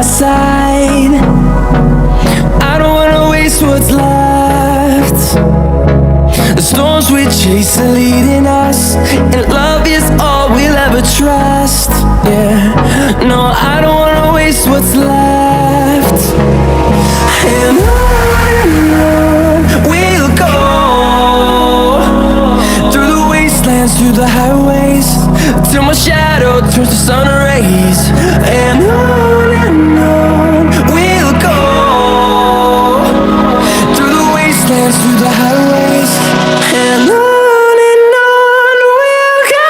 our side. I don't wanna waste what's left. The storms we chase are leading us, and love is all we'll ever trust. Yeah, no, I don't wanna waste what's left. And on we'll go, through the wastelands, through the highways, till my shadow turns to sun rays. And on we'll go, through the wastelands, through the highways, and on we'll go.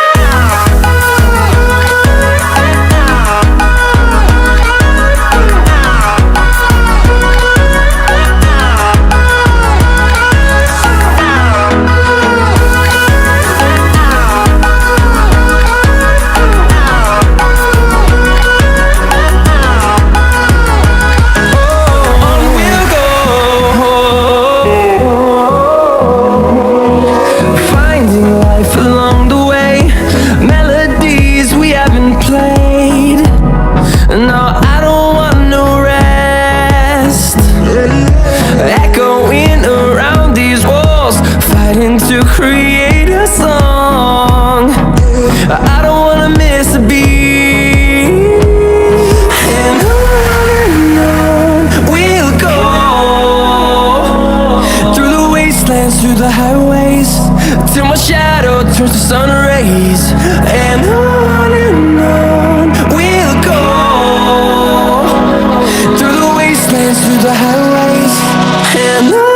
To create a song, I don't wanna miss a beat. And on we'll go, through the wastelands, through the highways, till my shadow turns to sun rays. And on we'll go, through the wastelands, through the highways, and on.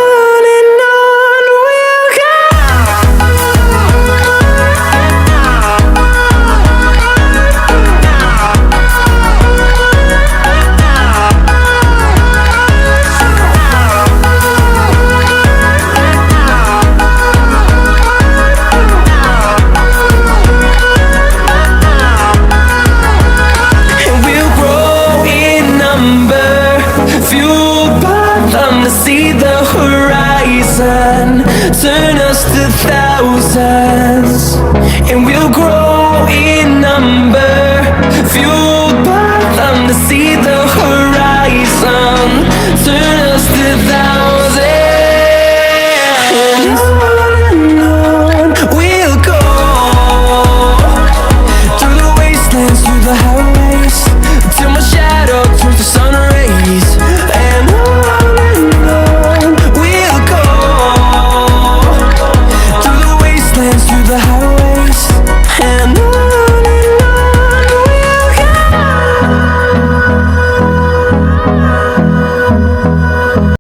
To see the horizon, turn us to thousands.